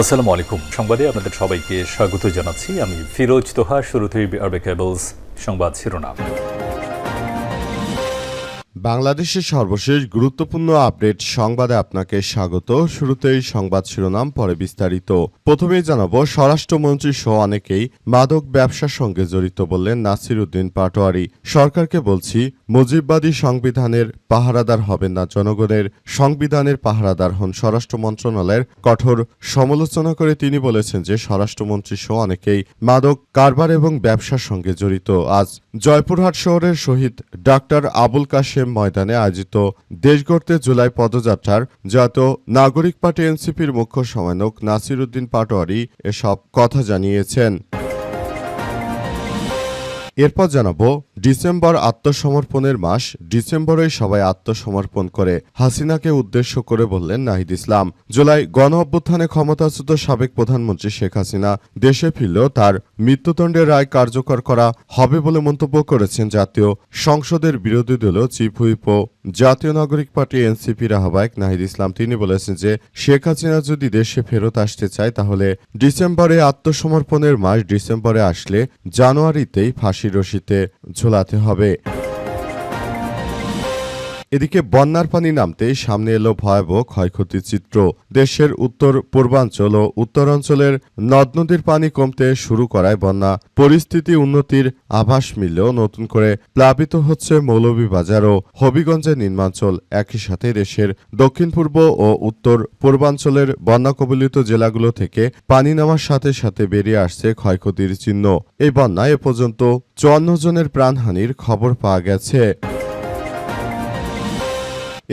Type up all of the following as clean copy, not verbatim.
আসসালামু আলাইকুম। সংবাদে আপনাদের সবাইকে স্বাগত জানাচ্ছি। আমি ফিরোজ তোহা। শুরুতেই আরবে কেবলস সংবাদ শিরোনাম। বাংলাদেশের সর্বশেষ গুরুত্বপূর্ণ আপডেট সংবাদে আপনাকে স্বাগত। শুরুতেই সংবাদ শিরোনাম, পরে বিস্তারিত। প্রথমেই জানাবো, স্বরাষ্ট্রমন্ত্রী সহ অনেকেই মাদক ব্যবসার সঙ্গে জড়িত বললেন নাসির উদ্দিন পাটোয়ারি। সরকারকে বলছি, মুজিববাদী সংবিধানের পাহারাদার হবেন না, জনগণের সংবিধানের পাহারাদার হন। স্বরাষ্ট্র মন্ত্রণালয়ের কঠোর সমালোচনা করে তিনি বলেছেন যে স্বরাষ্ট্রমন্ত্রী সহ অনেকেই মাদক কারবার এবং ব্যবসার সঙ্গে জড়িত। আজ জয়পুরহাট শহরের শহীদ ডাক্তার আবুল কাশেম ময়দানে আয়োজিত দেশ গড়তে জুলাই পদযাত্রার জাতীয় নাগরিক পার্টি এনসিপির মুখ্য সমন্বয়ক নাসির উদ্দিন পাটোয়ারি এসব কথা জানিয়েছেন। এরপর জানাবো, ডিসেম্বর আত্মসমর্পণের মাস, ডিসেম্বরেই সবাই আত্মসমর্পণ করে, হাসিনাকে উদ্দেশ্য করে বললেন নাহিদ ইসলাম। জুলাই গণ অভ্যুত্থানে ক্ষমতাচ্যুত সাবেক প্রধানমন্ত্রী শেখ হাসিনা দেশে ফিরলেও তার মৃত্যুদণ্ডের রায় কার্যকর করা হবে বলে মন্তব্য করেছেন জাতীয় সংসদের বিরোধী দল চিফ হুইপ ও জাতীয় নাগরিক পার্টি এনসিপির আহ্বায়ক নাহিদ ইসলাম। তিনি বলেছেন যে শেখ হাসিনা যদি দেশে ফেরত আসতে চায় তাহলে ডিসেম্বরে আত্মসমর্পণের মাস, ডিসেম্বরে আসলে জানুয়ারিতেই ফাঁসির রশিতে ঝোলাতে হবে। এদিকে বন্যার পানি নামতেই সামনে এলো ভয়াবহ ক্ষয়ক্ষতির চিত্র। দেশের উত্তর পূর্বাঞ্চল ও উত্তরাঞ্চলের নদ নদীর পানি কমতে শুরু করায় বন্যা পরিস্থিতি উন্নতির আভাস মিললেও নতুন করে প্লাবিত হচ্ছে মৌলভীবাজার ও হবিগঞ্জের নিম্নাঞ্চল। একই সাথে দেশের দক্ষিণ পূর্ব ও উত্তর পূর্বাঞ্চলের বন্যা কবলিত জেলাগুলো থেকে পানি নামার সাথে সাথে বেরিয়ে আসছে ক্ষয়ক্ষতির চিহ্ন। এই বন্যায় এ পর্যন্ত ৫৪ জনের প্রাণহানির খবর পাওয়া গেছে।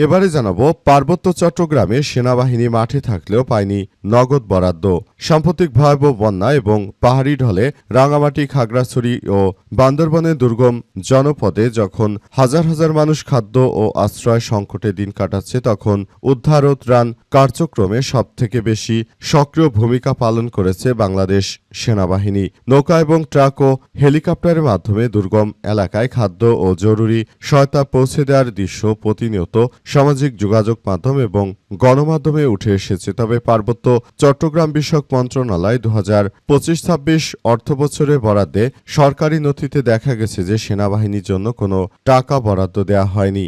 এবারে জানাবো, পার্বত্য চট্টগ্রামে সেনাবাহিনী মাঠে থাকলেও পায়নি নগদ বরাদ্দ। সাম্প্রতিক ভয়াবহ বন্যা এবং পাহাড়ি ঢলে রাঙামাটি, খাগড়াছড়ি ও বান্দরবানের দুর্গম জনপদে যখন হাজার হাজার মানুষ খাদ্য ও আশ্রয় সংকটে দিন কাটাচ্ছে, তখন উদ্ধার ও ত্রাণ কার্যক্রমে সবথেকে বেশি সক্রিয় ভূমিকা পালন করেছে বাংলাদেশ সেনাবাহিনী। নৌকা এবং ট্রাক ও হেলিকপ্টারের মাধ্যমে দুর্গম এলাকায় খাদ্য ও জরুরি সহায়তা পৌঁছে দেওয়ার দৃশ্য প্রতিনিয়ত সামাজিক যোগাযোগ মাধ্যম এবং গণমাধ্যমে উঠে এসেছে। তবে পার্বত্য চট্টগ্রাম বিষয়ক মন্ত্রণালয় ২০২৫-২৬ অর্থবছরের বরাদ্দে সরকারি নথিতে দেখা গেছে যে সেনাবাহিনীর জন্য কোনো টাকা বরাদ্দ দেওয়া হয়নি।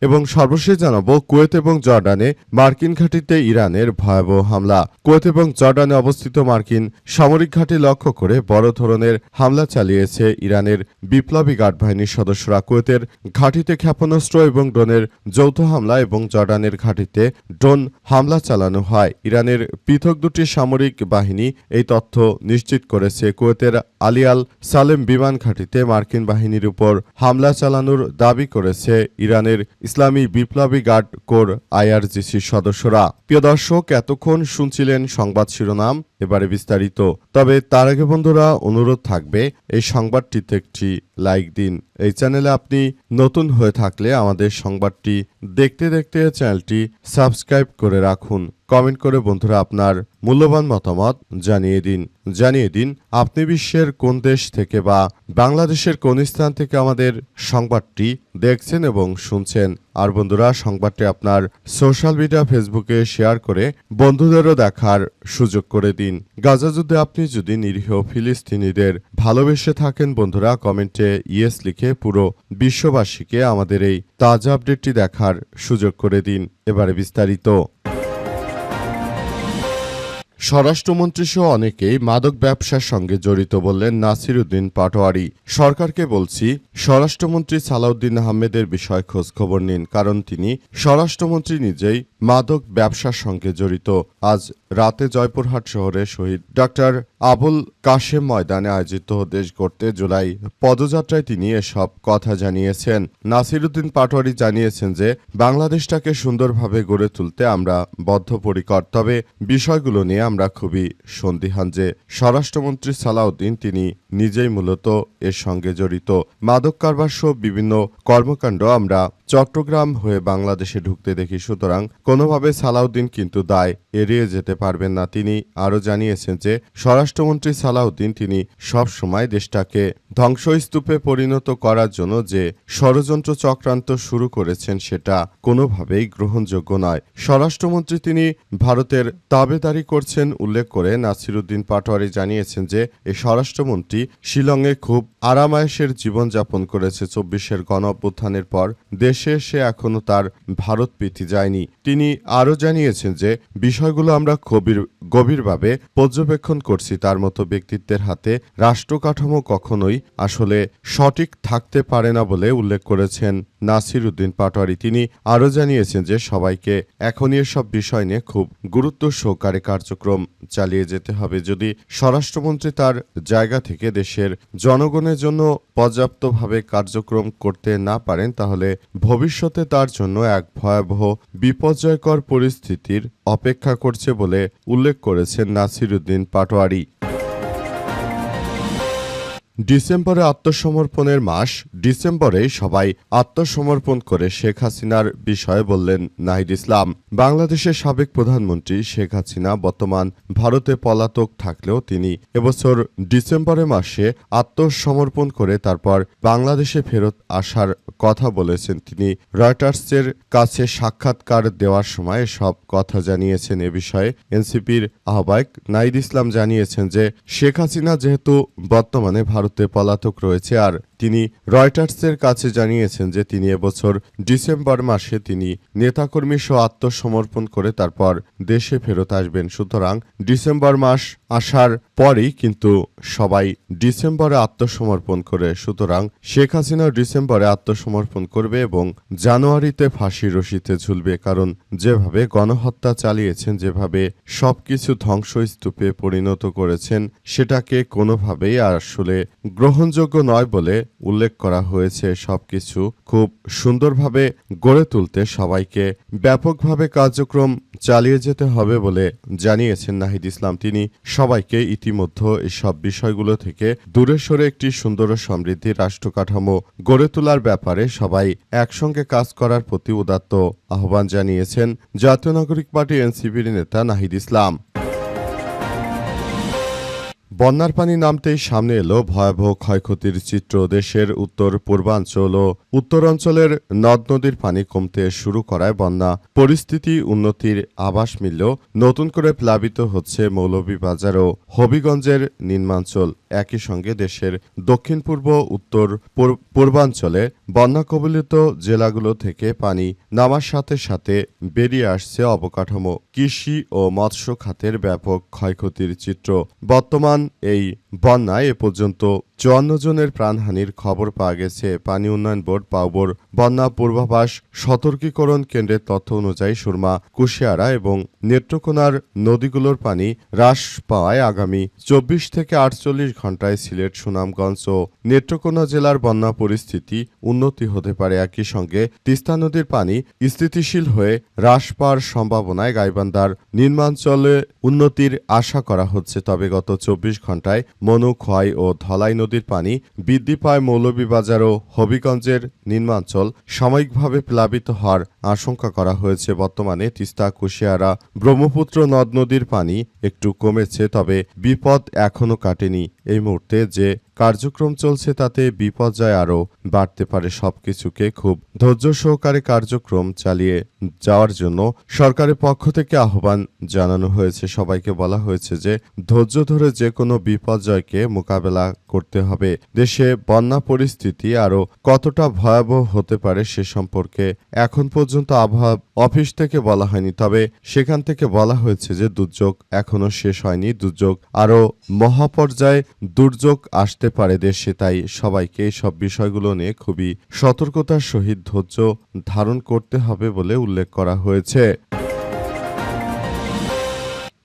এবং সর্বশেষ জানাবো, কুয়েত এবং জর্ডানে মার্কিন ঘাঁটিতে ইরানের ভয়াবহ হামলা। কুয়েত এবং জর্ডানে অবস্থিত মার্কিন সামরিক ঘাঁটি লক্ষ্য করে বড় ধরনের হামলা চালিয়েছে ইরানের বিপ্লবী গার্ড বাহিনীর সদস্যরা। কুয়েতের ঘাঁটিতে ক্ষেপণাস্ত্র এবং ড্রোনের যৌথ হামলা এবং জর্ডানের ঘাঁটিতে ড্রোন হামলা চালানো হয়। ইরানের পৃথক দুটি সামরিক বাহিনী এই তথ্য নিশ্চিত করেছে। কুয়েতের আলী আল সালেম বিমান ঘাঁটিতে মার্কিন বাহিনীর উপর হামলা চালানোর দাবি করেছে ইরানের ইসলামী বিপ্লবী গার্ড কোর আইআরজিসির সদস্যরা। প্রিয় দর্শক, এতক্ষণ শুনছিলেন সংবাদ শিরোনাম, এবারে বিস্তারিত। তবে তার আগে বন্ধুরা, অনুরোধ থাকবে এই সংবাদটিতে একটি লাইক দিন। এই চ্যানেলে আপনি নতুন হয়ে থাকলে আমাদের সংবাদটি দেখতে দেখতে চ্যানেলটি সাবস্ক্রাইব করে রাখুন। কমেন্ট করে বন্ধুরা আপনার মূল্যবান মতামত জানিয়ে দিন আপনি বিশ্বের কোন দেশ থেকে বা বাংলাদেশের কোন স্থান থেকে আমাদের সংবাদটি দেখছেন এবং শুনছেন। আর বন্ধুরা, সংবাদটি আপনার সোশ্যাল মিডিয়া ফেসবুকে শেয়ার করে বন্ধুদেরও দেখার সুযোগ করে দিন। গাজা যুদ্ধে আপনি যদি নিরীহ ফিলিস্তিনিদের ভালোবেসে থাকেন বন্ধুরা, কমেন্টে ইয়েস লিখে পুরো বিশ্ববাসীকে আমাদের এই তাজা আপডেটটি দেখার সুযোগ করে দিন। এবারে বিস্তারিত। স্বরাষ্ট্রমন্ত্রী সহ অনেকেই মাদক ব্যবসার সঙ্গে জড়িত বললেন নাসির উদ্দিন পাটোয়ারি। সরকারকে বলছি, স্বরাষ্ট্রমন্ত্রী সালাউদ্দিন আহমেদের বিষয়ে খোঁজ খবর নিন, কারণ তিনি স্বরাষ্ট্রমন্ত্রী নিজেই মাদক ব্যবসার সঙ্গে জড়িত। আজ রাতে জয়পুরহাট শহরে শহীদ ডাক্তার আবুল কাশেম ময়দানে আয়োজিত দেশ গড়তে জুলাই পদযাত্রায় তিনি এসব কথা জানিয়েছেন। নাসির উদ্দিন পাটোয়ারি জানিয়েছেন যে বাংলাদেশটাকে সুন্দরভাবে গড়ে তুলতে আমরা বদ্ধপরিকর, তবে বিষয়গুলো নিয়ে আমরা খুবই সন্দিহান যে স্বরাষ্ট্রমন্ত্রী সালাউদ্দিন তিনি নিজেই মূলত এর সঙ্গে জড়িত। মাদক কারবার সহ বিভিন্ন কর্মকাণ্ড আমরা চট্টগ্রাম হয়ে বাংলাদেশে ঢুকতে দেখি, সুতরাং কোনোভাবে সালাউদ্দিন কিন্তু দায় এড়িয়ে যেতে পারবেন না। তিনি আরও জানিয়েছেন যে স্বরাষ্ট্রমন্ত্রী সালাউদ্দিন তিনি সব সময় দেশটাকে ধ্বংসস্তূপে পরিণত করার জন্য যে ষড়যন্ত্র চক্রান্ত শুরু করেছেন সেটা কোনোভাবেই গ্রহণযোগ্য নয়। স্বরাষ্ট্রমন্ত্রী তিনি ভারতের তাবেদারি করছেন উল্লেখ করে নাসিরুদ্দিন পাটোয়ারি জানিয়েছেন যে এই স্বরাষ্ট্রমন্ত্রী শিলংয়ে খুব আরামায়েশের জীবনযাপন করেছে। ২৪-এর গণঅভ্যুত্থানের পর দেশে এসে এখনও তার ভারত প্রীতি যায়নি। তিনি আরও জানিয়েছেন যে বিষয়গুলো আমরা গভীরভাবে পর্যবেক্ষণ করছি। তার মতো ব্যক্তিত্বের হাতে রাষ্ট্রকাঠামো কখনোই আসলে সঠিক থাকতে পারে না বলে উল্লেখ করেছেন নাসিরুদ্দিন পাটোয়ারি। তিনি আরও জানিয়েছেন যে সবাইকে এখনই এসব বিষয় নিয়ে খুব গুরুত্ব সহকারে কার্যক্রম চালিয়ে যেতে হবে। যদি স্বরাষ্ট্রমন্ত্রী তার জায়গা থেকে দেশের জনগণের জন্য পর্যাপ্তভাবে কার্যক্রম করতে না পারেন তাহলে ভবিষ্যতে তার জন্য এক ভয়াবহ বিপর্যয়কর পরিস্থিতির অপেক্ষা করছে বলে উল্লেখ করেছেন নাসিরুদ্দিন পাটোয়ারি। ডিসেম্বরে আত্মসমর্পণের মাস। ডিসেম্বরে সবাই আত্মসমর্পণ করে শেখ হাসিনার বিষয়ে বললেন নাহিদ ইসলাম। বাংলাদেশের সাবেক প্রধানমন্ত্রী শেখ হাসিনা বর্তমান ভারতে পলাতক থাকলেও তিনি এবছর ডিসেম্বরের মাসে আত্মসমর্পণ করে তারপর বাংলাদেশে ফেরত আসার কথা বলেছেন। তিনি রয়টার্সের কাছে সাক্ষাৎকার দেওয়ার সময় সব কথা জানিয়েছেন। এ বিষয়ে এনসিপির আহ্বায়ক নাহিদ ইসলাম জানিয়েছেন যে শেখ হাসিনা যেহেতু বর্তমানে ভারতে পলাতক রয়েছে আর তিনি রয়টার্সের কাছে জানিয়েছেন যে তিনি এবছর ডিসেম্বর মাসে তিনি নেতাকর্মী সহ আত্মসমর্পণ করে তারপর দেশে ফেরত আসবেন। সুতরাং ডিসেম্বর মাস আসার পরেই কিন্তু সবাই ডিসেম্বরে আত্মসমর্পণ করে, সুতরাং শেখ হাসিনা ডিসেম্বরে আত্মসমর্পণ করবে এবং জানুয়ারিতে ফাঁসি রশিতে ঝুলবে। কারণ যেভাবে গণহত্যা চালিয়েছেন, যেভাবে সবকিছু ধ্বংসস্তূপে পরিণত করেছেন সেটাকে কোনোভাবেই আসলে গ্রহণযোগ্য নয় বলে উল্লেখ করা হয়েছে। সবকিছু খুব সুন্দরভাবে গড়ে তুলতে সবাইকে ব্যাপকভাবে কার্যক্রম চালিয়ে যেতে হবে বলে জানিয়েছেন নাহিদ ইসলাম। তিনি সবাইকে ইতিমধ্যে এসব বিষয়গুলো থেকে দূরে সরে একটি সুন্দর ও সমৃদ্ধি রাষ্ট্র কাঠামো গড়ে তোলার ব্যাপারে সবাই একসঙ্গে কাজ করার প্রতি উদাত্ত আহ্বান জানিয়েছেন জাতীয় নাগরিক পার্টি এনসিপির নেতা নাহিদ ইসলাম। বন্যার পানি নামতেই সামনে এলো ভয়াবহ ক্ষয়ক্ষতির চিত্র। দেশের উত্তর পূর্বাঞ্চল ও উত্তরাঞ্চলের নদ নদীর পানি কমতে শুরু করায় বন্যা পরিস্থিতি উন্নতির আভাস মিললেও নতুন করে প্লাবিত হচ্ছে মৌলভীবাজার ও হবিগঞ্জের নিম্নাঞ্চল। একই সঙ্গে দেশের দক্ষিণ পূর্ব উত্তর পূর্বাঞ্চলে বন্যা কবলিত জেলাগুলো থেকে পানি নামার সাথে সাথে বেরিয়ে আসছে অবকাঠামো, কৃষি ও মৎস্য খাতের ব্যাপক ক্ষয়ক্ষতির চিত্র। বর্তমান এই বন্যায় এ পর্যন্ত ৫৪ জনের প্রাণহানির খবর পাওয়া গেছে। পানি উন্নয়ন বোর্ড পাউবোর বন্যা পূর্বাভাস সতর্কীকরণ কেন্দ্রের তথ্য অনুযায়ী সুরমা, কুশিয়ারা এবং নেত্রকোনার নদীগুলোর পানি হ্রাস পাওয়ায় আগামী ২৪ থেকে ৪৮ ঘণ্টায় সিলেট, সুনামগঞ্জ ও নেত্রকোনা জেলার বন্যা পরিস্থিতি উন্নতি হতে পারে। একই সঙ্গে তিস্তা নদীর পানি স্থিতিশীল হয়ে হ্রাস পাওয়ার সম্ভাবনায় গাইবান্ধার নিম্নাঞ্চলে উন্নতির আশা করা হচ্ছে। তবে গত ২৪ ঘণ্টায় মনু, খোয়াই ও ধলাই নদীর পানি বৃদ্ধি পায়। মৌলভীবাজার ও হবিগঞ্জের নিম্নাঞ্চল সাময়িকভাবে প্লাবিত হওয়ার আশঙ্কা করা হয়েছে। বর্তমানে তিস্তা, কুশিয়ারা, ব্রহ্মপুত্র নদ নদীর পানি একটু কমেছে, তবে বিপদ এখনও কাটেনি। এই মুহূর্তে যে কার্যক্রম চলছে তাতে বিপর্যয় আরও বাড়তে পারে। সবকিছুকে খুব ধৈর্য সহকারে কার্যক্রম চালিয়ে যাওয়ার জন্য সরকারের পক্ষ থেকে আহ্বান জানানো হয়েছে। সবাইকে বলা হয়েছে যে ধৈর্য ধরে যে কোনো বিপর্যয়কে মোকাবেলা করতে হবে। দেশে বন্যা পরিস্থিতি আরও কতটা ভয়াবহ হতে পারে সে সম্পর্কে এখন পর্যন্ত আবহাওয়া অফিস থেকে বলা হয়নি, তবে সেখান থেকে বলা হয়েছে যে দুর্যোগ এখনও শেষ হয়নি, দুর্যোগ আরও মহাপর্যায়ে দুর্যোগ আসতে পারে দেশে। তাই সবাইকে সব বিষয়গুলো নিয়ে খুবই সতর্কতার সহিত ধৈর্য ধারণ করতে হবে বলে উল্লেখ করা হয়েছে।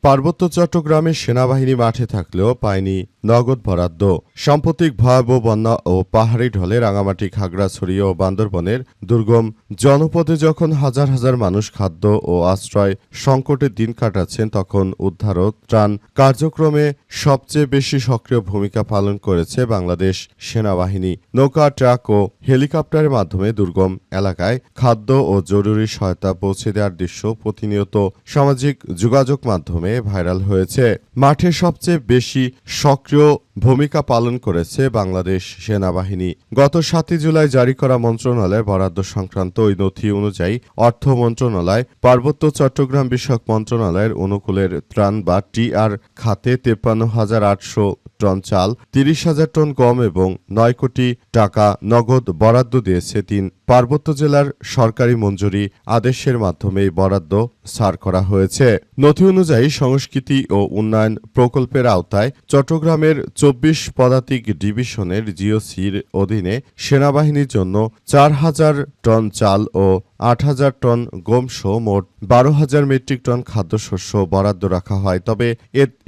পার্বত্য চট্টগ্রামে সেনাবাহিনী মাঠে থাকলেও পায়নি নগদ বরাদ্দ। সাম্প্রতিক ভয়াবহ বন্যা ও পাহাড়ি ঢলে রাঙামাটি, খাগড়াছড়ি ও বান্দরবনের দুর্গম জনপদে যখন হাজার হাজার মানুষ খাদ্য ও আশ্রয় সংকটে দিন কাটাচ্ছেন, তখন উদ্ধার ও ত্রাণ কার্যক্রমে সবচেয়ে বেশি সক্রিয় ভূমিকা পালন করেছে বাংলাদেশ সেনাবাহিনী। নৌকা, ট্রাক ও হেলিকপ্টারের মাধ্যমে দুর্গম এলাকায় খাদ্য ও জরুরি সহায়তা পৌঁছে দেওয়ার দৃশ্য প্রতিনিয়ত সামাজিক যোগাযোগ মাধ্যমে ভাইরাল হয়েছে। মাঠে সবচেয়ে বেশি সক্রিয় ভূমিকা পালন করেছে বাংলাদেশ সেনাবাহিনী। গত 7 জুলাই জারি করা মন্ত্রণালয়ের বরাদ্দ সংক্রান্ত ওই নথি অনুযায়ী অর্থ মন্ত্রণালয়, পার্বত্য চট্টগ্রাম বিষয়ক মন্ত্রণালয়ের অনুকূলের ত্রাণ বা টিআর খাতে 53,800 টন চাল, 30,000 টন গম এবং 9 কোটি টাকা নগদ বরাদ্দ দিয়েছে 3 পার্বত্য জেলার সরকারি মঞ্জুরি আদেশের মাধ্যমে এই বরাদ্দ ছাড় করা হয়েছে। নথি অনুযায়ী সংস্কৃতি ও উন্নয়ন প্রকল্পের আওতায় চট্টগ্রামের 24 পদাতিক ডিভিশনের জিওসির অধীনে সেনাবাহিনীর জন্য 4,000 টন চাল ও 8,000 টন গমসহ মোট 12,000 মেট্রিক টন খাদ্যশস্য বরাদ্দ রাখা হয়। তবে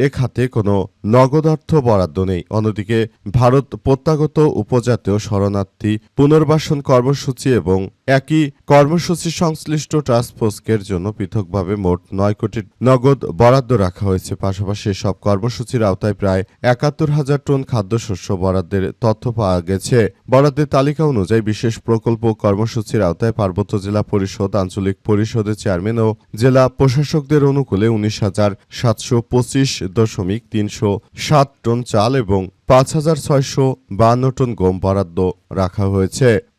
এ খাতে কোনো নগদ অর্থ বরাদ্দ নেই। অন্যদিকে ভারত প্রত্যাগত উপজাতীয় শরণার্থী পুনর্বাসন কর্মসূচি এবং একই কর্মসূচি সংশ্লিষ্ট টাস্কফোর্সের জন্য পৃথকভাবে মোট 9 কোটি নগদ বরাদ্দ রাখা হয়েছে। পাশাপাশি সব কর্মসূচির আওতায় প্রায় 71,000 টন খাদ্যশস্য বরাদ্দের তথ্য পাওয়া গেছে। বরাদ্দের তালিকা অনুযায়ী বিশেষ প্রকল্প কর্মসূচির আওতায় পার্বত্য জেলা পরিষদ, আঞ্চলিক পরিষদের চেয়ারম্যান ও জেলা প্রশাসকদের অনুকূলে 19,725.307 টন চাল এবং 5,652 টন গম বরাদ্দ রাখা হয়েছে।